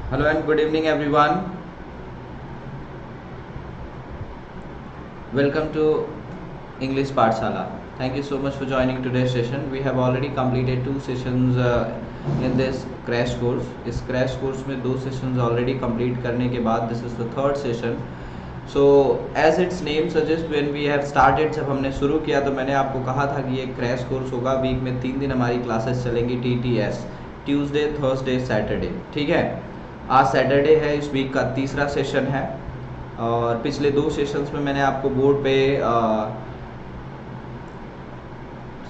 Hello and good evening everyone. Welcome to English Pathshala. Thank you so much for joining today's session. We have already completed 2 sessions in this crash course. इस crash course में 2 sessions already complete करने के बाद this is the third session. So as its name suggests, when we have started, जब हमने शुरू किया तो मैंने आपको कहा था कि ये crash course होगा. वीक में 3 दिन हमारी क्लासेस चलेंगी TTS, ट्यूसडे थर्सडे सैटरडे. ठीक है, आज सैटरडे है, इस वीक का तीसरा सेशन है. और पिछले 2 सेशंस में मैंने आपको बोर्ड पे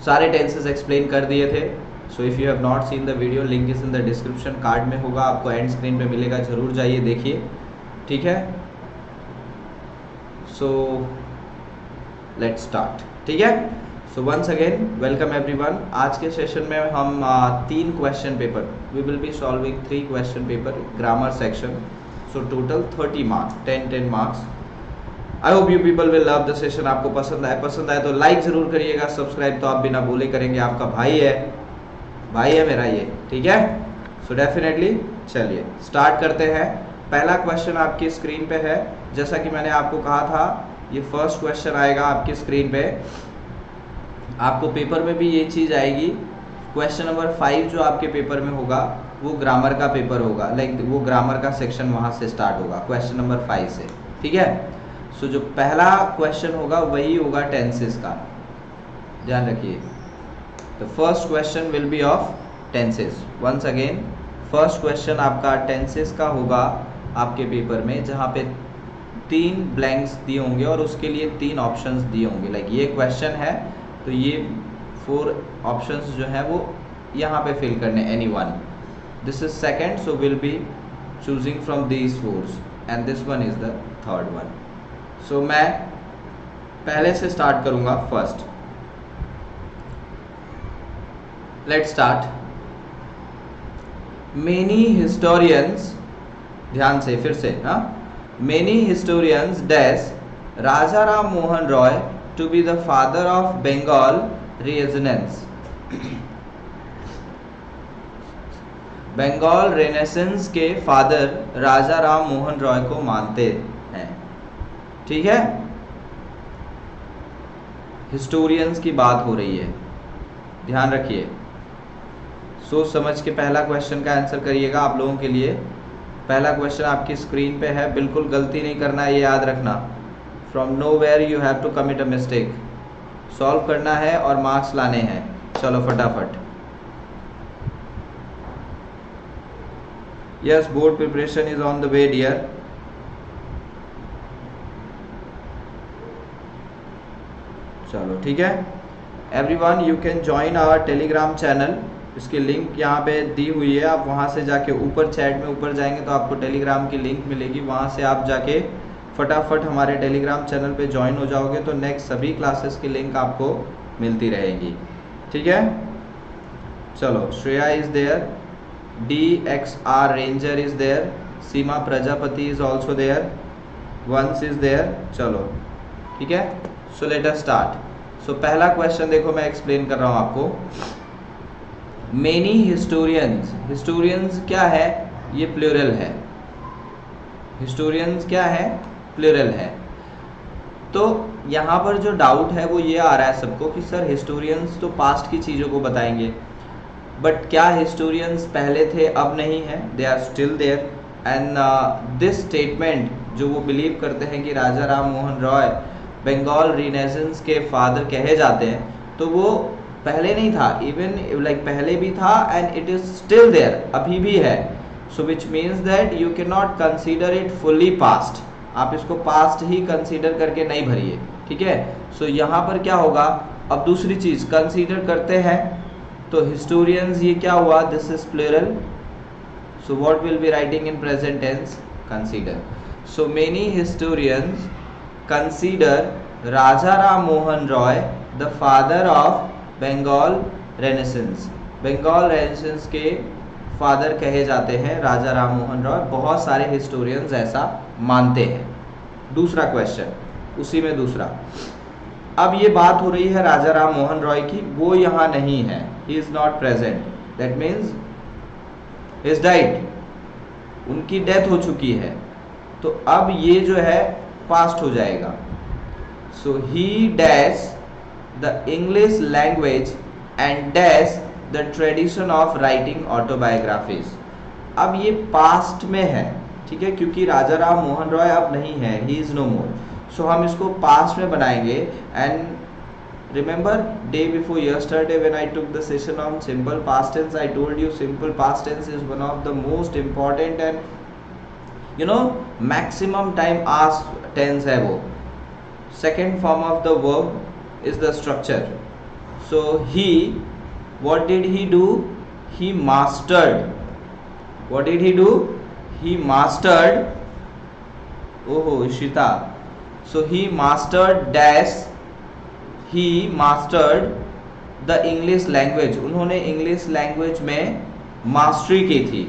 सारे टेंसेस एक्सप्लेन कर दिए थे. So if you have not seen the video, link is in the description, card में होगा, आपको एंड स्क्रीन पे मिलेगा, ज़रूर जाइए देखिए. ठीक है, सो लेट्स स्टार्ट. ठीक है, so once again welcome everyone. आज के सेशन में हम 3 question paper, we will be solving 3 question paper grammar section. So total 30 marks, 10 marks. I hope you people will love the session. आपको पसंद आए तो लाइक जरूर करिएगा. सब्सक्राइब तो आप बिना बोले करेंगे, आपका भाई है मेरा ये. ठीक है, सो डेफिनेटली चलिए स्टार्ट करते हैं. पहला क्वेश्चन आपकी स्क्रीन पे है. जैसा कि मैंने आपको कहा था, ये फर्स्ट क्वेश्चन आएगा आपकी स्क्रीन पे. आपको पेपर में भी ये चीज़ आएगी. क्वेश्चन नंबर 5 जो आपके पेपर में होगा वो ग्रामर का पेपर होगा, लाइक वो ग्रामर का सेक्शन वहाँ से स्टार्ट होगा, क्वेश्चन नंबर 5 से. ठीक है, सो जो पहला क्वेश्चन होगा वही होगा टेंसेस का, ध्यान रखिए. The first question will be of tenses. Once again first question आपका टेंसेस का होगा आपके पेपर में, जहाँ पे 3 ब्लैंक्स दिए होंगे और उसके लिए 3 ऑप्शंस दिए होंगे. लाइक ये क्वेश्चन है तो ये 4 ऑप्शंस जो है वो यहाँ पे फिल करने, any one. This is second, so will be choosing from these 4 and this one is the third one. So मैं पहले से स्टार्ट करूँगा. First let's start. Many historians, ध्यान से फिर से, हाँ, many historians dash Raja Ram Mohan Roy to be the father of Bengal Renaissance. Bengal renaissance के फादर राजा राम मोहन रॉय को मानते हैं. ठीक है, हिस्टोरियंस की बात हो रही है, ध्यान रखिए. सोच समझ के पहला क्वेश्चन का आंसर करिएगा. आप लोगों के लिए पहला क्वेश्चन आपकी स्क्रीन पे है, बिल्कुल गलती नहीं करना है, ये याद रखना. From nowhere you have to commit a mistake. Solve करना है और मार्क्स लाने हैं. चलो फटाफट. Yes, board preparation is on the way dear. चलो ठीक है everyone, you can join our Telegram channel. इसकी लिंक यहाँ पे दी हुई है. आप वहाँ से जाके ऊपर चैट में ऊपर जाएंगे तो आपको टेलीग्राम की लिंक मिलेगी. वहाँ से आप जाके फटाफट हमारे टेलीग्राम चैनल पे ज्वाइन हो जाओगे तो नेक्स्ट सभी क्लासेस की लिंक आपको मिलती रहेगी. ठीक है, चलो. Shreya is there, DXR ranger is there, Seema Prajapati is also there, once is there. चलो ठीक है, सो लेट अस स्टार्ट. सो पहला क्वेश्चन देखो, मैं एक्सप्लेन कर रहा हूँ आपको. मेनी हिस्टोरियंस, हिस्टोरियंस क्या है, ये प्लूरल है. हिस्टोरियंस क्या है, प्लूरल है. तो यहाँ पर जो डाउट है वो ये आ रहा है सबको कि सर हिस्टोरियंस तो पास्ट की चीज़ों को बताएंगे, बट क्या हिस्टोरियंस पहले थे अब नहीं है? They are still there. And this statement जो वो बिलीव करते हैं कि राजा राम मोहन रॉय बंगाल रिनेसेंस के फादर कहे जाते हैं, तो वो पहले नहीं था, इवन लाइक पहले भी था and it is still there, अभी भी है. So which means that you can not consider it fully past. आप इसको पास्ट ही कंसीडर करके नहीं भरिए. ठीक है, सो यहाँ पर क्या होगा, अब दूसरी चीज़ कंसीडर करते हैं तो हिस्टोरियंस, ये क्या हुआ, this is plural. So what will be writing in present tense, consider. So many historians consider Raja Ram Mohan Roy the father of Bengal renaissance. Bengal renaissance के फादर कहे जाते हैं राजा राम मोहन रॉय. बहुत सारे हिस्टोरियंस ऐसा मानते हैं. दूसरा क्वेश्चन उसी में दूसरा. अब ये बात हो रही है राजा राम मोहन रॉय की, वो यहाँ नहीं है, he is not present. That means is died. उनकी डेथ हो चुकी है, तो अब ये जो है पास्ट हो जाएगा। So he dash the English language and dash the tradition of writing autobiographies. अब ये पास्ट में है, ठीक है, क्योंकि राजा राम मोहन रॉय अब नहीं है, ही इज नो मोर। सो हम इसको पास्ट में बनाएंगे। And remember day before yesterday when I took the session on simple past tense, I told you simple past tense is one of the most important and maximum time asked tense है वो। second form of the verb is the structure. So he, what did he do? He mastered. What did he do? He mastered, oh Ishita, so he mastered dash, he mastered the English language, उन्होंने English language में mastery की थी।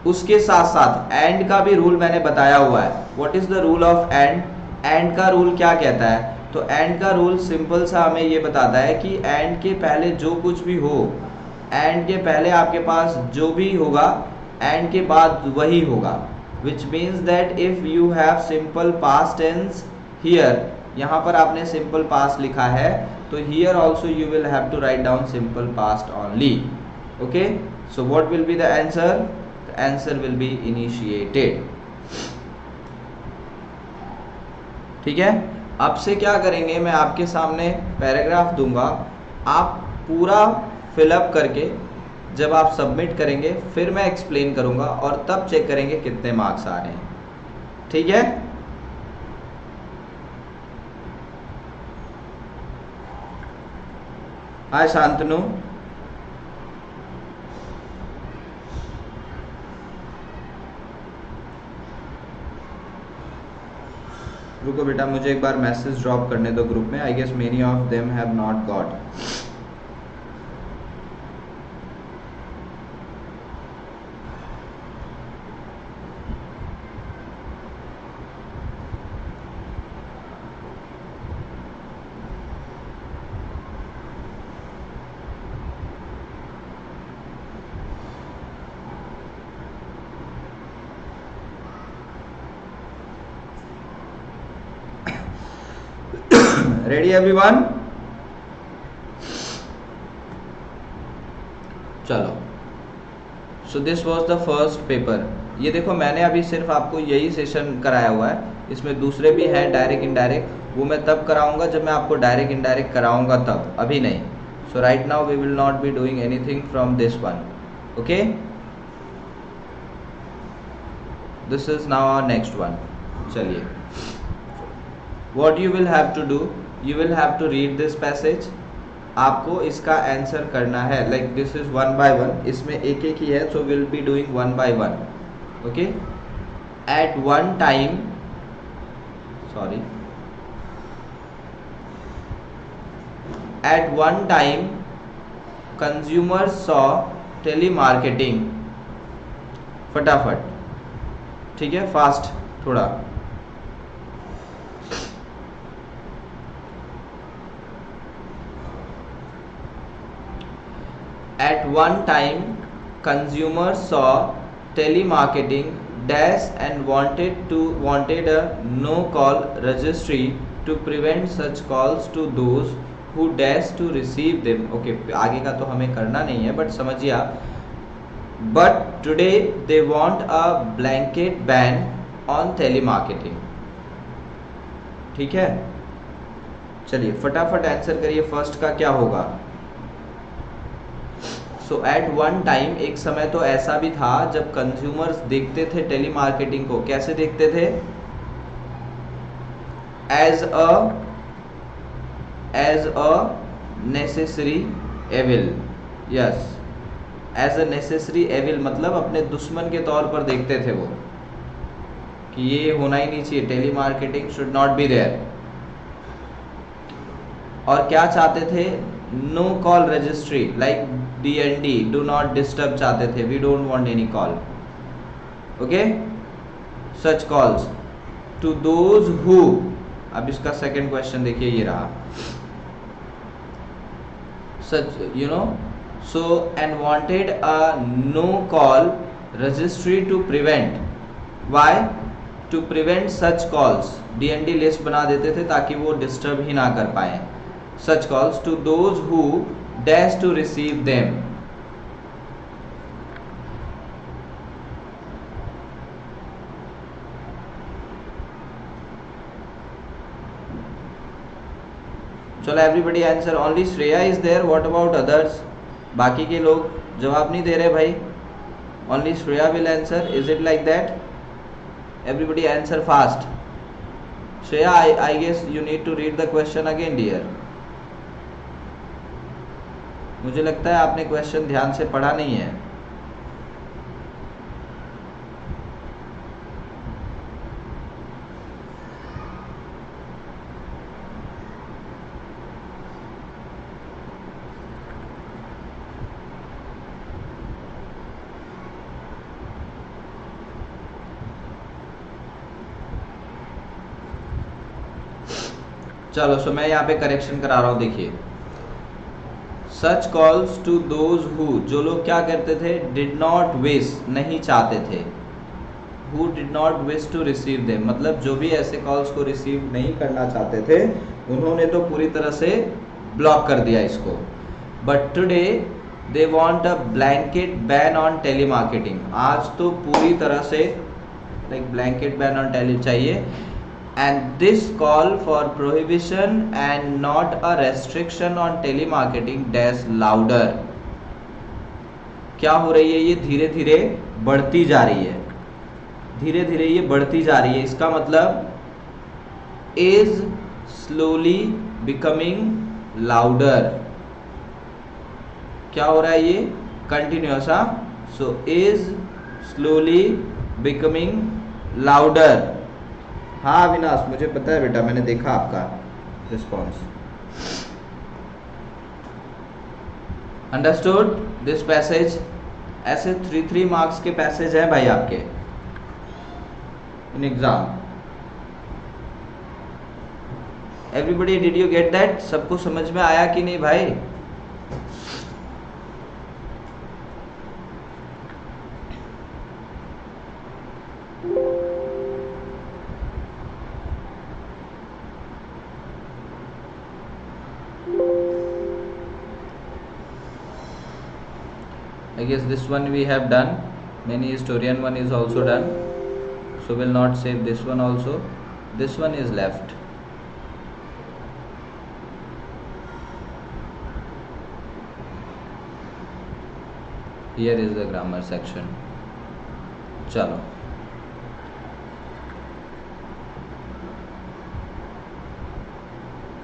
उसके साथ साथ and का भी rule मैंने बताया हुआ है। What is the rule of and? And का रूल क्या कहता है? तो एंड का रूल सिंपल सा हमें ये बताता है कि एंड के पहले जो कुछ भी हो, एंड के पहले आपके पास जो भी होगा एंड के बाद वही होगा, which means that if you have simple past tense here, यहाँ पर आपने सिंपल पास्ट लिखा है, तो here also you will have to write down simple past only. Okay, so what will be the answer? The answer will be initiated. ठीक है, अब से क्या करेंगे, मैं आपके सामने पैराग्राफ दूंगा, आप पूरा फिलअप करके जब आप सबमिट करेंगे फिर मैं एक्सप्लेन करूंगा और तब चेक करेंगे कितने मार्क्स आ रहे हैं। ठीक है, हाय शांतनु, रुको बेटा, मुझे एक बार मैसेज ड्रॉप करने दो ग्रुप में। I guess many of them have not got. Ready everyone? चलो, so this was the first paper. ये देखो मैंने अभी सिर्फ आपको यही सेशन कराया हुआ है, इसमें दूसरे भी हैं डायरेक्ट इनडायरेक्ट, वो मैं तब कराऊंगा जब मैं आपको डायरेक्ट इनडायरेक्ट कराऊंगा, तब, अभी नहीं। So right now we will not be doing anything from this one. Okay, this is now our next one. चलिए, what you will have to do, you will have to read this passage, आपको इसका answer करना है। Like this is one by one, इसमें एक एक ही है, so will be doing one by one. Okay, at one time, sorry, at one time consumer saw telemarketing, फटाफट, ठीक है, फास्ट थोड़ा। At one time, consumers saw telemarketing dash and wanted a no-call registry to prevent such calls to those who dash to receive them. Okay, आगे का तो हमें करना नहीं है, but समझिए आप। But today they want a blanket ban on telemarketing. ठीक है, चलिए फटाफट आंसर करिए, फर्स्ट का क्या होगा? सो एट वन टाइम, एक समय तो ऐसा भी था जब कंज्यूमर्स देखते थे टेलीमार्केटिंग को, कैसे देखते थे? As a necessary evil. Yes, as a necessary evil मतलब अपने दुश्मन के तौर पर देखते थे वो, कि ये होना ही नहीं चाहिए, telemarketing should not be there. और क्या चाहते थे? No call registry, like DND, do not disturb चाहते थे, we don't want any call. Okay, such calls to those who, अब इसका सेकंड क्वेश्चन देखिए, ये रहा, such so and wanted a no call registry to prevent, why to prevent such calls, DND list बना देते थे ताकि वो डिस्टर्ब ही ना कर पाए such calls to those who dash to receive them. चलो everybody answer, only Shreya is there, what about others? बाकी के लोग जवाब नहीं दे रहे भाई, only Shreya will answer, is it like that? Everybody answer fast. Shreya, I guess you need to read the question again dear. मुझे लगता है आपने क्वेश्चन ध्यान से पढ़ा नहीं है। चलो सो मैं यहाँ पे करेक्शन करा रहा हूँ, देखिए सच कॉल्स टू दोज हु, जो लोग क्या करते थे, डिड नॉट विश, नहीं चाहते थे, who did not wish to receive them, मतलब जो भी ऐसे कॉल्स को रिसीव नहीं करना चाहते थे उन्होंने तो पूरी तरह से ब्लॉक कर दिया इसको। But today they want a blanket ban on telemarketing, आज तो पूरी तरह से like blanket ban on tele चाहिए। And this call for prohibition and not a restriction on telemarketing dash louder। क्या हो रही है, ये धीरे धीरे बढ़ती जा रही है, धीरे धीरे ये बढ़ती जा रही है, इसका मतलब is slowly becoming louder। क्या हो रहा है ये continuous, so is slowly becoming louder। हाँ अविनाश, मुझे पता है बेटा, मैंने देखा आपका रिस्पॉन्स। Understood this passage? ऐसे 3 मार्क्स के पैसेज हैं भाई आपके in exam. Everybody did you get that? सबको समझ में आया कि नहीं भाई? I guess this one we have done, many historian one is also done, so will not save this one also, this one is left। Here is the grammar section। चलो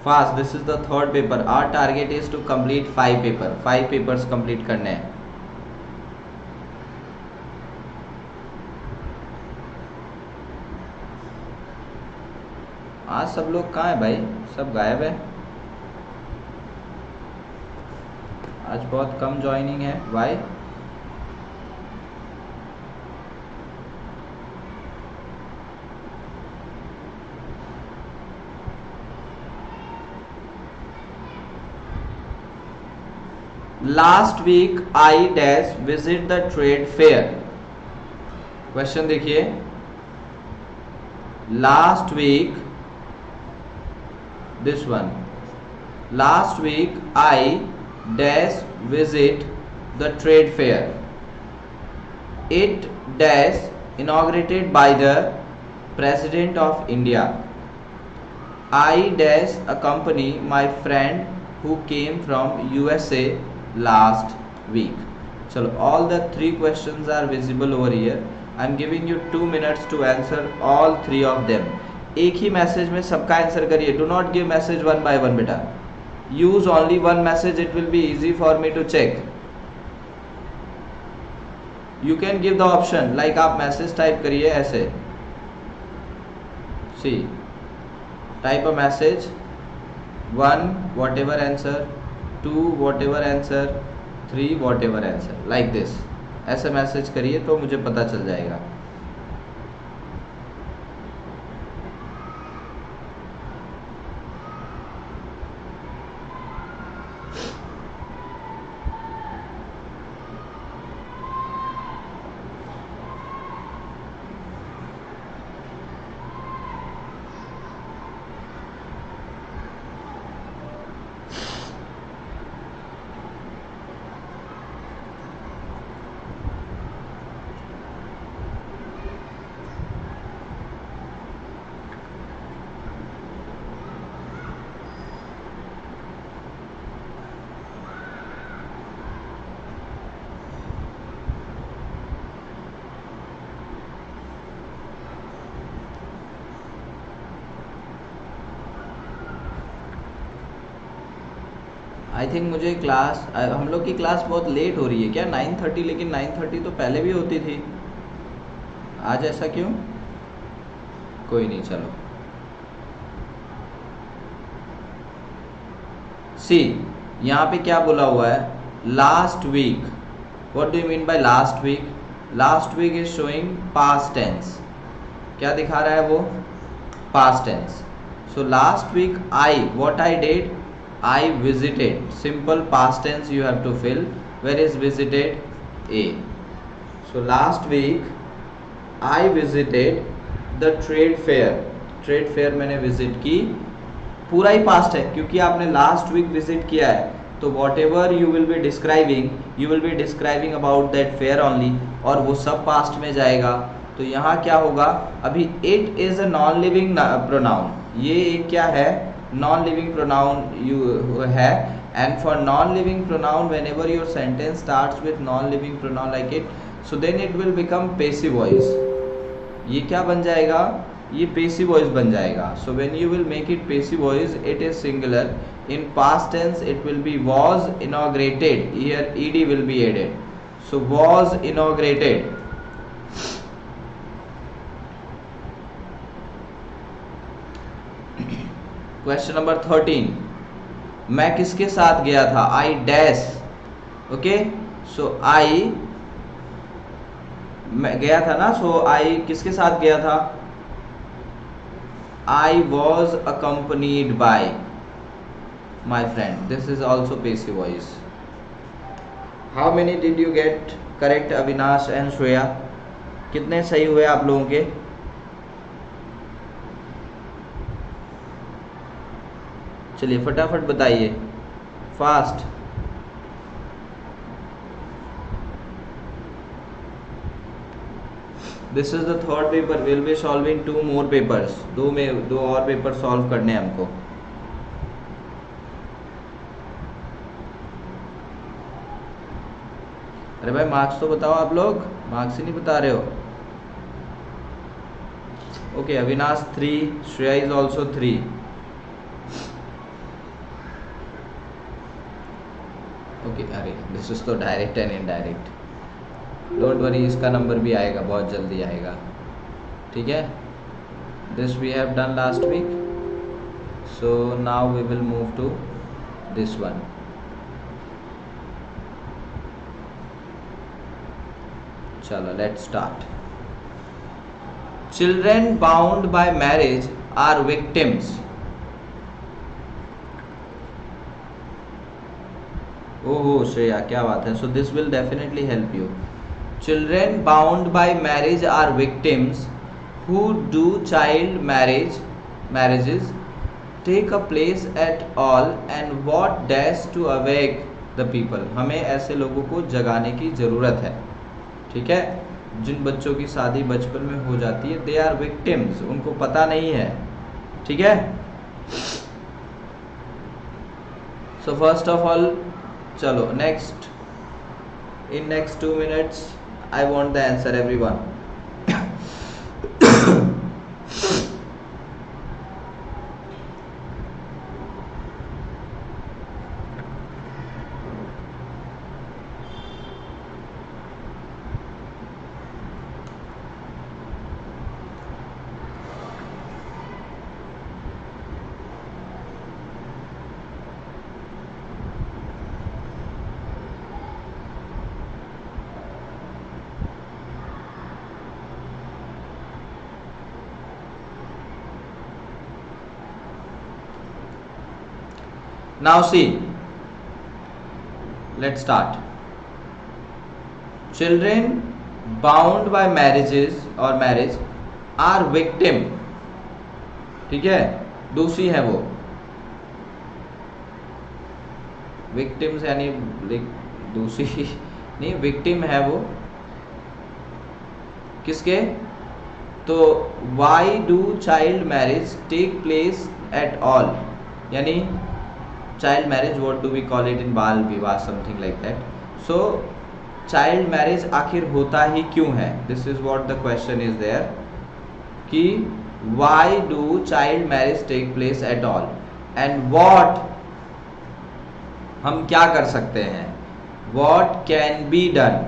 fast, this is the third paper, our target is to complete 5 papers complete करने हैं। आज सब लोग कहाँ है भाई, सब गायब है, आज बहुत कम ज्वाइनिंग है, why? Last week I dash visit the trade fair. Question देखिए, last week, this one, last week I dash visit the trade fair, it dash inaugurated by the President of India, I dash accompany my friend who came from USA last week। चलो all the 3 questions are visible over here, I am giving you 2 minutes to answer all 3 of them। एक ही message में सबका answer करिए, do not give message 1 by 1 बेटा, use only 1 message, it will be easy for me to check. You can give the option, like आप message type करिए ऐसे, see type a message, 1 whatever answer, 2 whatever answer, 3 whatever answer, like this, ऐसे message करिए तो मुझे पता चल जाएगा। आई थिंक मुझे क्लास, हम लोग की क्लास बहुत लेट हो रही है क्या, 9:30, लेकिन 9:30 तो पहले भी होती थी, आज ऐसा क्यों? कोई नहीं, चलो। सी, यहाँ पे क्या बोला हुआ है, last week. What do you mean by last week? Last week is showing past tense. क्या दिखा रहा है वो? Past tense. So last week I, what I did, I visited. Simple past tense you have to fill. Where is visited? A. So last week I visited the trade fair. Trade fair मैंने visit की, पूरा ही past है क्योंकि आपने last week visit किया है, तो whatever you will be describing about that fair only, और वो सब past में जाएगा। तो यहाँ क्या होगा, अभी it is a non-living pronoun, ये एक क्या है, non-living pronoun you है, and for non-living pronoun whenever your sentence starts with non-living pronoun like it, so then it will become passive voice। ये क्या बन जाएगा, ये passive voice बन जाएगा। So when you will make it passive voice, it is singular। In past tense it will be was inaugurated, here ed will be added, so was inaugurated। Question number 13, मैं किसके साथ गया था, I dash. Okay, सो आई, मैं गया था ना, सो आई किसके साथ गया था, I was accompanied by my friend. This is also passive voice. How many did you get correct Avinash and Shreya? कितने सही हुए आप लोगों के? चलिए फटाफट बताइए, fast. This is the third paper, will be solving 2 more papers. दो और पेपर सॉल्व करने हैं हमको। अरे भाई मार्क्स तो बताओ, आप लोग मार्क्स ही नहीं बता रहे हो। Okay, Avinash 3, Shreya is also 3। Okay, अरे दिस इज तो direct and indirect, don't worry, इसका नंबर भी आएगा, बहुत जल्दी आएगा, ठीक है। This we have done last week, so now we will move to this one. चलो let's start. Children bound by marriage are victims. ओहो श्रेया, क्या बात है। So this will definitely help you. Children bound by marriage are victims who do child marriages take a place at all and what dash to awake the people। हमें ऐसे लोगों को जगाने की ज़रूरत है, ठीक है, जिन बच्चों की शादी बचपन में हो जाती है, दे आर विक्टिम्स, उनको पता नहीं है, ठीक है। सो फर्स्ट ऑफ ऑल, चलो next, in next 2 minutes I want the answer everyone. Now see, let's start. Children bound by marriage are victim, ठीक है, दूसरी है वो victims, यानी दूसरी नहीं, victim है वो किसके, तो why do child marriage take place at all, यानी child marriage, what do we call it in बाल विवाह, something like that। so child marriage आखिर होता ही क्यों है, this is what the question is there, कि why do child marriage take place at all and what, हम क्या कर सकते हैं, what can be done,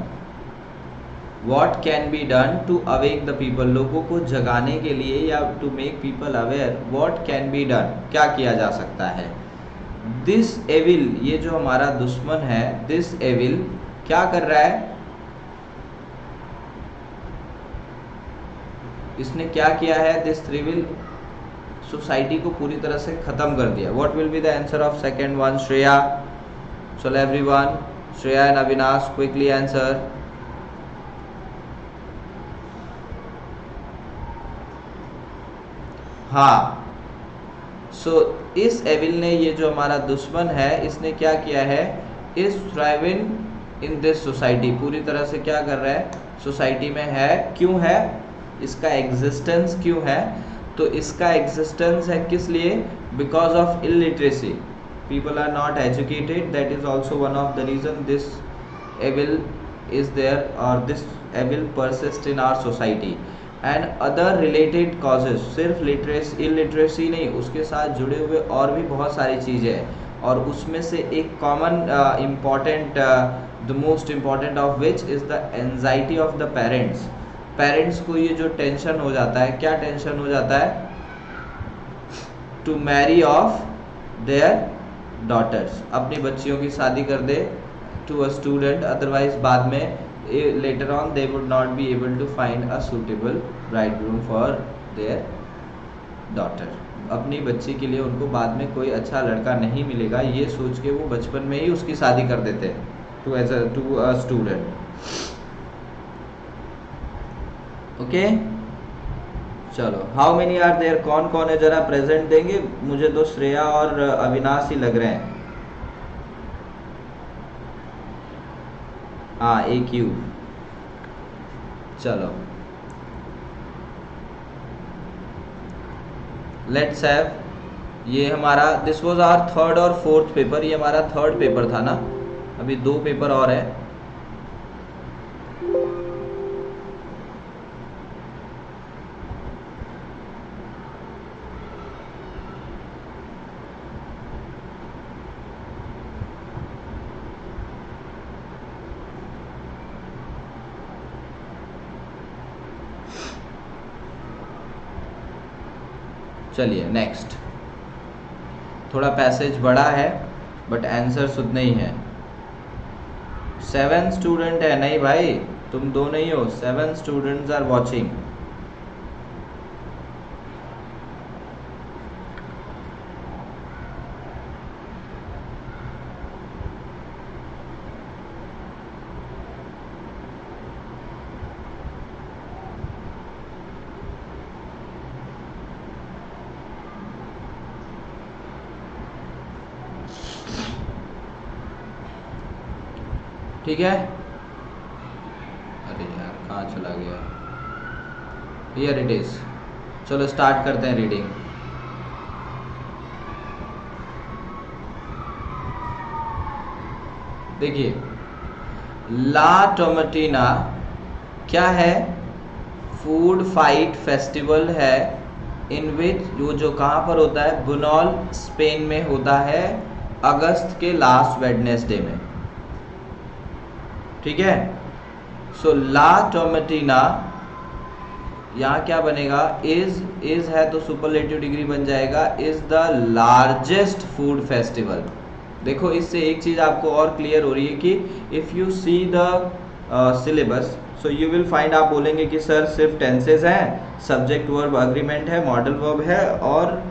what can be done to awake the people, लोगों को जगाने के लिए या to make people aware, what can be done, क्या किया जा सकता है। दिस एविल, ये जो हमारा दुश्मन है, दिस एविल क्या कर रहा है, इसने क्या किया है, दिस थ्रिविल सोसाइटी को पूरी तरह से खत्म कर दिया। What will be the answer of second one, Shreya, चलो everyone, Shreya and Avinash quickly answer. हाँ, सो इस एविल ने, ये जो हमारा दुश्मन है, इसने क्या किया है, इस थ्राइविंग इन दिस सोसाइटी, पूरी तरह से क्या कर रहा है, सोसाइटी में है। क्यों है, इसका एग्जिस्टेंस क्यों है, तो इसका एग्जिस्टेंस है किस लिए, because of illiteracy, people are not educated, that is also one of the reason this evil is there और this evil persist in our society and other related causes. सिर्फ इलिटरेसी नहीं, उसके साथ जुड़े हुए और भी बहुत सारी चीज़ें हैं, और उसमें से एक common important, the most important of which is the anxiety of the parents. Parents को ये जो टेंशन हो जाता है, क्या टेंशन हो जाता है, to marry off their daughters, अपनी बच्चियों की शादी कर दे टू अ स्टूडेंट, अदरवाइज बाद में later on they would not be able to find a suitable bridegroom for their daughter। अपनी बच्ची के लिए उनको बाद में कोई अच्छा लड़का नहीं मिलेगा, ये सोच के वो बचपन में ही उसकी शादी कर देते हैं टू अ स्टूडेंट। ओके, चलो, हाउ मेनी आर देयर, कौन कौन है जरा प्रेजेंट देंगे मुझे, तो श्रेया और अविनाश ही लग रहे हैं। हाँ, एक यू, चलो, लेट्स हैव, ये हमारा, दिस वाज आवर थर्ड और फोर्थ पेपर, ये हमारा थर्ड पेपर था ना, अभी 2 पेपर और है। चलिए नेक्स्ट, थोड़ा पैसेज बड़ा है बट आंसर्स उतने ही हैं। 7 स्टूडेंट है, नहीं भाई तुम 2 नहीं हो, 7 स्टूडेंट्स आर वॉचिंग। ठीक है, अरे यार कहाँ चला गया, हियर इट इज। चलो स्टार्ट करते हैं रीडिंग। देखिए, ला टोमाटीना क्या है, फूड फाइट फेस्टिवल है, इन विच, वो जो कहाँ पर होता है, बुनॉल स्पेन में होता है, अगस्त के लास्ट वेडनेसडे में। ठीक है, सो ला टोमाटीना, यहाँ क्या बनेगा, इज है तो सुपरलेटिव डिग्री बन जाएगा, is the largest food festival. देखो इससे एक चीज आपको और क्लियर हो रही है कि if you see the syllabus, so you will find, आप बोलेंगे कि सर सिर्फ टेंसेज हैं, सब्जेक्ट वर्ब अग्रीमेंट है, मॉडल वर्ब है और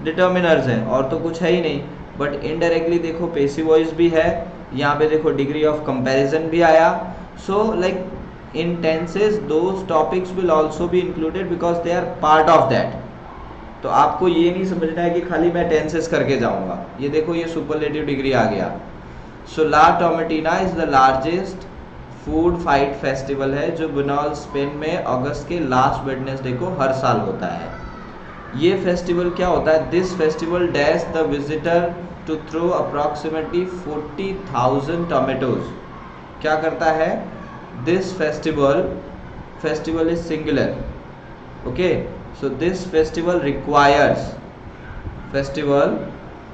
डिटर्मिनर्स हैं, और तो कुछ है ही नहीं। बट इनडायरेक्टली देखो पेसिव वॉइस भी है, यहाँ पे देखो डिग्री ऑफ कंपैरिजन भी आया। So like in tenses those topics will also be included because they are part of that. तो आपको ये नहीं समझना है कि खाली मैं टेंसेज करके जाऊंगा। ये देखो ये सुपरलेटिव डिग्री आ गया। So La Tomatina is the largest food fight festival है जो बुनॉल स्पेन में अगस्त के लास्ट वेडनेसडे को हर साल होता है। ये फेस्टिवल क्या होता है, this festival dash the visitor to throw approximately 40,000 tomatoes. क्या करता है this festival is singular, okay. So this festival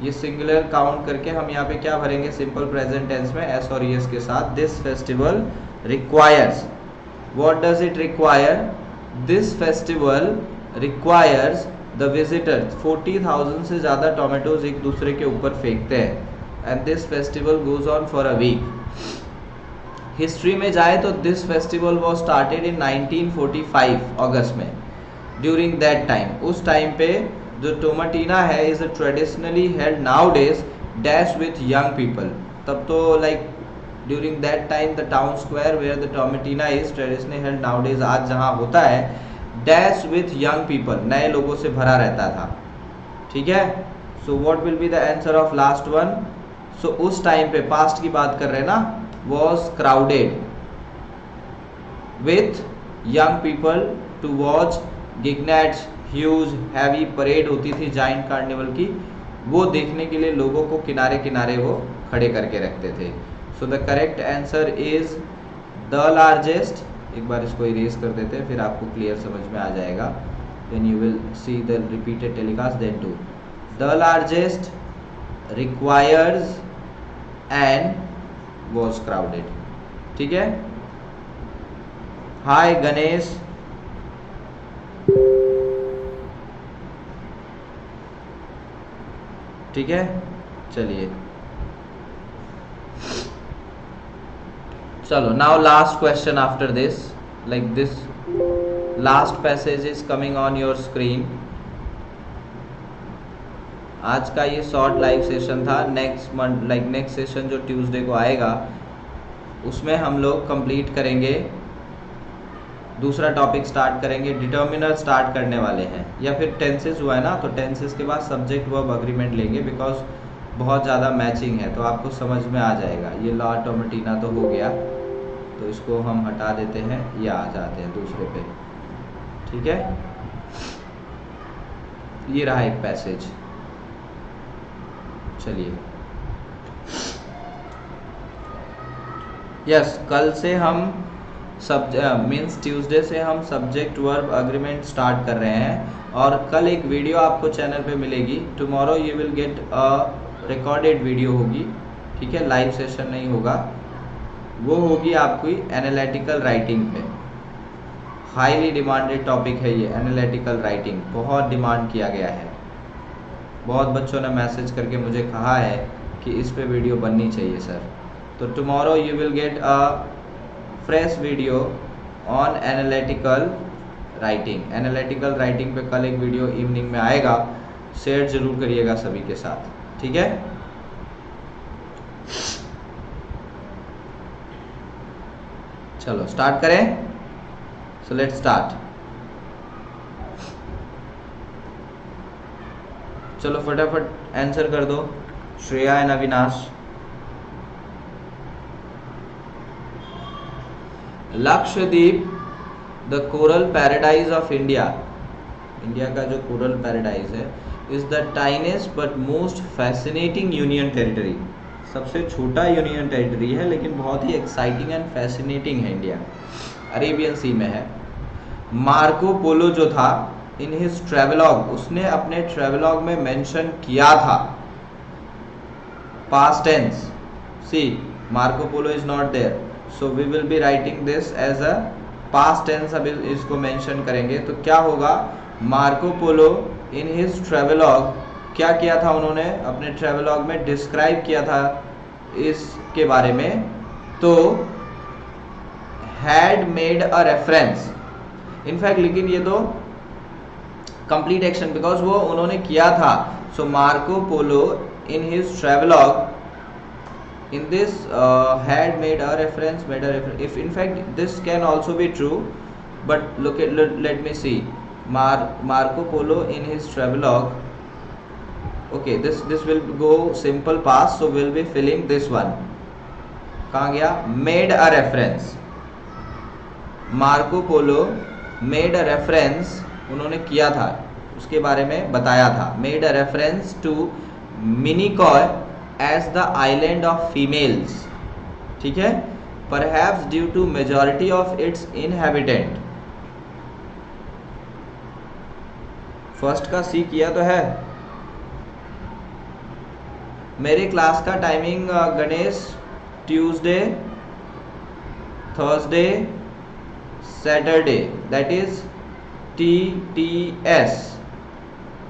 ये सिंगुलर काउंट करके हम यहाँ पे क्या भरेंगे सिंपल प्रेजेंट टेंस में एस और ईएस के साथ. This festival requires. What does it require? This festival requires the visitors. 40,000 से ज़्यादा टोमेटोज एक दूसरे के ऊपर फेंकते हैं. And this festival goes on for a week. History में जाए तो this festival was started in 1945 अगस्त में. ड्यूरिंग दैट टाइम, उस टाइम पे जो टोमेटिना है is traditionally held nowadays dash with young people. तब तो like during that time the town square where the Tomatina is traditionally held nowadays, आज जहाँ होता है डैश विथ यंग पीपल, नए लोगों से भरा रहता था. ठीक है. So what will be the answer of last one? So उस टाइम पे पास्ट की बात कर रहे हैं ना, was crowded with young people to watch gignets. huge heavy parade होती थी जाइंट कार्निवल की, वो देखने के लिए लोगों को किनारे किनारे वो खड़े करके रखते थे. So the correct answer is the largest. एक बार इसको इरेज कर देते हैं फिर आपको क्लियर समझ में आ जाएगा. Then you will see the repeated telecast. Then to the largest requires and was crowded. ठीक है. हाय गणेश. ठीक है. चलिए चलो. Now last question after this. Like this last passage is coming on your screen. आज का ये शॉर्ट लाइव सेशन था. नेक्स्ट मंथ नेक्स्ट सेशन जो ट्यूसडे को आएगा उसमें हम लोग कंप्लीट करेंगे, दूसरा टॉपिक स्टार्ट करेंगे. डिटर्मिनर स्टार्ट करने वाले हैं, या फिर टेंसेस हुआ है ना, तो टेंसेस के बाद सब्जेक्ट वर्ब अग्रीमेंट लेंगे बिकॉज बहुत ज़्यादा मैचिंग है तो आपको समझ में आ जाएगा. ये ला टोमेटिना तो हो गया, तो इसको हम हटा देते हैं या आ जाते हैं दूसरे पे. ठीक है. ये रहा एक पैसेज. चलिए. यस, कल से हम मीन्स ट्यूसडे से हम सब्जेक्ट वर्ब अग्रीमेंट स्टार्ट कर रहे हैं और कल एक वीडियो आपको चैनल पे मिलेगी. Tomorrow you will get a recorded video होगी. ठीक है. लाइव सेशन नहीं होगा. वो होगी आपकी एनालिटिकल राइटिंग पे. हाईली डिमांडेड टॉपिक है ये एनालिटिकल राइटिंग. बहुत डिमांड किया गया है. बहुत बच्चों ने मैसेज करके मुझे कहा है कि इस पे वीडियो बननी चाहिए सर. तो tomorrow you will get a fresh video on analytical writing. Analytical writing पे कल एक वीडियो इवनिंग में आएगा. शेयर जरूर करिएगा सभी के साथ. ठीक है. चलो स्टार्ट करें. So let's start. चलो फटाफट आंसर कर दो. Shreya and Avinash. Lakshadweep the coral paradise of India. India का जो कोरल पैराडाइज है is the tiniest but most fascinating union territory. सबसे छोटा यूनियन टेरिटरी है लेकिन बहुत ही एक्साइटिंग एंड फैसिनेटिंग है. इंडिया अरेबियन सी में है. मार्को पोलो जो था इन हिज ट्रेवलॉग, उसने अपने ट्रेवलॉग में मेंशन किया था past tense. See Marco Polo is not there, so we will be writing this as a past tense. अभी इसको मेंशन करेंगे तो क्या होगा? Marco Polo in his travelogue, क्या किया था उन्होंने अपने ट्रेवलॉग में? डिस्क्राइब किया था इसके बारे में. तो had made a reference. In fact लेकिन ये तो कंप्लीट एक्शन बिकॉज वो उन्होंने किया था. So Marco Polo in his travelogue in this had made a reference. If in fact this can also be true, but let me see. Marco Polo in his travelogue. Okay, this will go simple past, so we'll be filling this one. कहाँ गया? Made a reference. Marco Polo made a reference. उन्होंने किया था, उसके बारे में बताया था. Made a reference to Minicoy as the island of females. ठीक है. Perhaps due to majority of its inhabitant. First का सी किया तो है. मेरे क्लास का टाइमिंग गणेश Tuesday, Thursday, Saturday, that is TTS.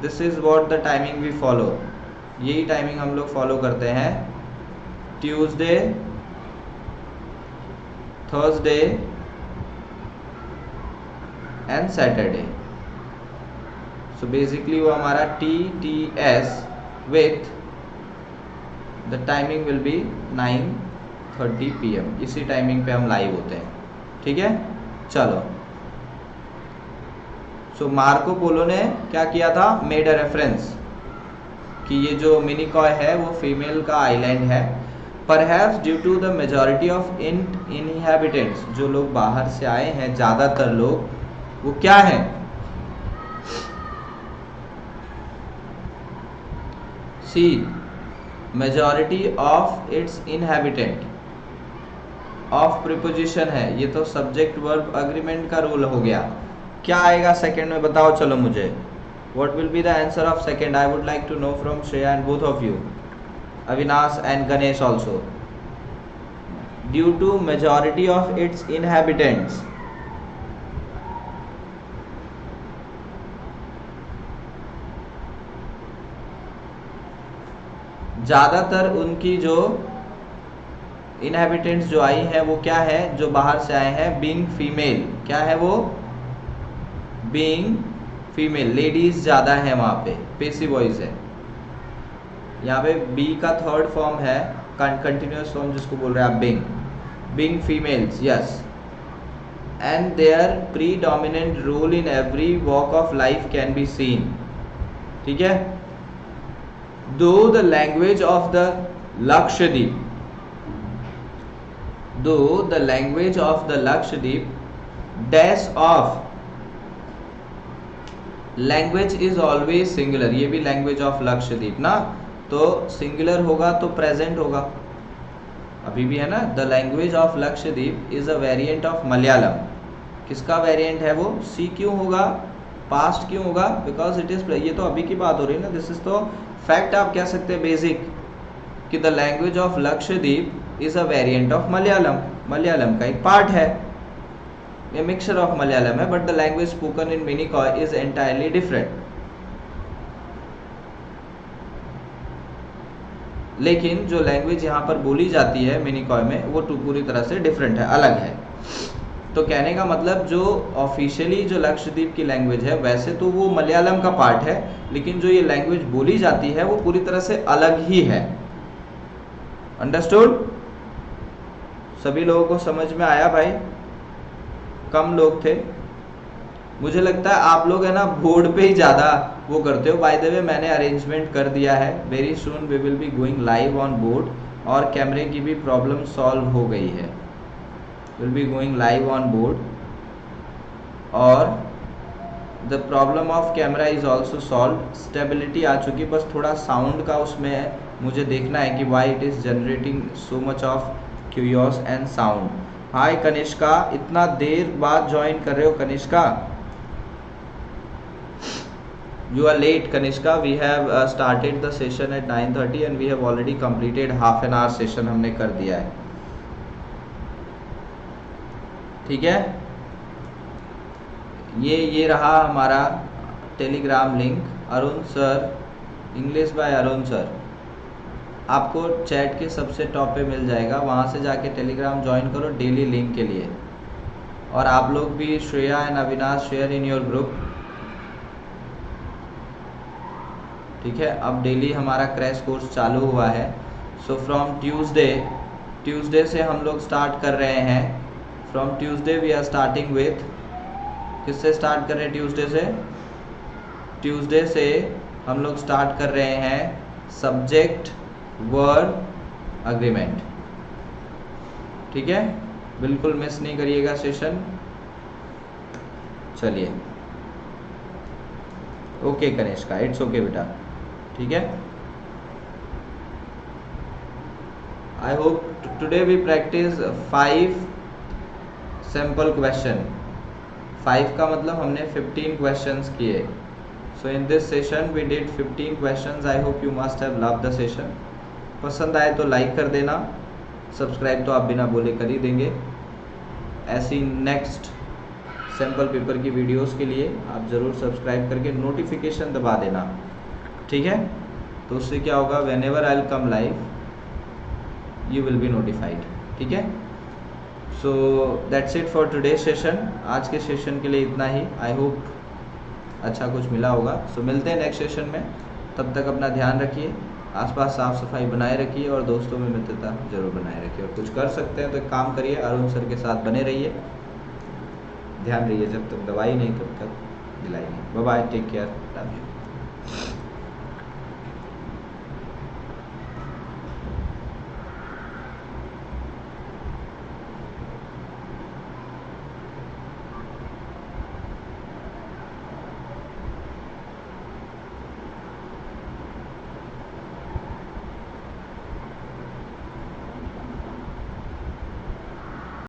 This is what the timing we follow. यही टाइमिंग हम लोग फॉलो करते हैं. Tuesday, Thursday and Saturday. So basically वो हमारा TTS with the timing will be 9:30 PM. इसी टाइमिंग पे हम लाइव होते हैं. ठीक है, चलो. सो मार्को पोलो ने क्या किया था, मेड अ रेफरेंस कि ये जो मिनिकॉय है वो फीमेल का आइलैंड है. Perhaps due to the majority of inhabitants, जो लोग बाहर से आए हैं ज्यादातर लोग, वो क्या है, see majority of its inhabitant. Of preposition है, ये तो सब्जेक्ट वर्ब अग्रीमेंट का रूल हो गया. क्या आएगा सेकंड में, बताओ चलो मुझे. What will be the answer of second? I would like to know from Shreya and both of you, Avinash and Ganesh also. Due to majority of its inhabitants. ज्यादातर उनकी जो इनहैबिटेंट्स जो आई हैं वो क्या है, जो बाहर से आए हैं, बीइंग फीमेल. क्या है वो, बीइंग फीमेल. लेडीज ज्यादा है वहां पे, पेसिव वॉइस है. यहाँ पे बी का थर्ड फॉर्म है, कंटिन्यूअस फॉर्म जिसको बोल रहे हैं आप, being females. Yes, and their predominant role in every walk of life can be seen. ठीक है. Though the language of the Lakshadweep, though the language of the Lakshadweep dash of language is always singular. ये भी language of Lakshadweep ना, तो singular होगा तो present होगा, अभी भी है ना. The language of Lakshadweep is a variant of Malayalam. किसका variant है वो, C क्यों होगा, past क्यों होगा, because it is, ये तो अभी की बात हो रही है ना. This is तो fact आप कह सकते हैं basic कि the language of Lakshadweep is a variant of Malayalam. Malayalam का एक पार्ट है, ये मिक्सचर ऑफ मलयालम है, but the language spoken in Minicoy is entirely different. लेकिन जो लैंग्वेज यहाँ पर बोली जाती है मिनिकॉय में वो पूरी तरह से डिफरेंट है, अलग है. तो कहने का मतलब जो ऑफिशियली जो लक्षद्वीप की लैंग्वेज है वैसे तो वो मलयालम का पार्ट है, लेकिन जो ये लैंग्वेज बोली जाती है वो पूरी तरह से अलग ही है. अंडरस्टूड? सभी लोगों को समझ में आया भाई? कम लोग थे, मुझे लगता है आप लोग है ना बोर्ड पे ही ज़्यादा वो करते हो. बाय द वे मैंने अरेंजमेंट कर दिया है, very soon we will be going live on board, और कैमरे की भी प्रॉब्लम सॉल्व हो गई है. Will be going live on board, और the problem of camera is also solve. Stability आ चुकी, बस थोड़ा साउंड का उसमें मुझे देखना है कि why it is generating so much of curious and sound. Hi Kanishka, इतना देर बाद ज्वाइन कर रहे हो Kanishka, you are late Kanishka. We have started the session at 9:30 and we have already completed half an hour session, हमने कर दिया है. ठीक है, ये रहा हमारा Telegram link. Arun sir, English by Arun sir, आपको चैट के सबसे टॉप पे मिल जाएगा, वहाँ से जाके टेलीग्राम ज्वाइन करो डेली लिंक के लिए. और आप लोग भी Shreya and Avinash share in your group. ठीक है, अब डेली हमारा क्रैश कोर्स चालू हुआ है. सो फ्रॉम ट्यूसडे से हम लोग स्टार्ट कर रहे हैं. From Tuesday we are starting with, किससे स्टार्ट कर रहे हैं ट्यूसडे से हम लोग स्टार्ट कर रहे हैं सब्जेक्ट वर्ब अग्रीमेंट. ठीक है, बिल्कुल मिस नहीं करिएगा सेशन. चलिए, ओके कनिष्का, इट्स ओके बेटा. ठीक है, I hope today we practice 5 sample question. 5 का मतलब हमने 15 क्वेश्चंस किए. So in this session we did 15 questions. I hope you must have loved the session. पसंद आए तो लाइक कर देना, सब्सक्राइब तो आप बिना बोले कर ही देंगे। ऐसी नेक्स्ट सैम्पल पेपर की वीडियोस के लिए आप ज़रूर सब्सक्राइब करके नोटिफिकेशन दबा देना, ठीक है। तो उससे क्या होगा, when ever I will come live you will be notified, ठीक है। So that's it for today session. आज के सेशन के लिए इतना ही। आई होप अच्छा कुछ मिला होगा। सो मिलते हैं नेक्स्ट सेशन में, तब तक अपना ध्यान रखिए, आसपास साफ सफाई बनाए रखिए और दोस्तों में मित्रता जरूर बनाए रखिए। और कुछ कर सकते हैं तो एक काम करिए, अरुण सर के साथ बने रहिए, ध्यान रहिए, जब तक दवाई नहीं तब तक दिलाई नहीं। Bye bye, take care, love you.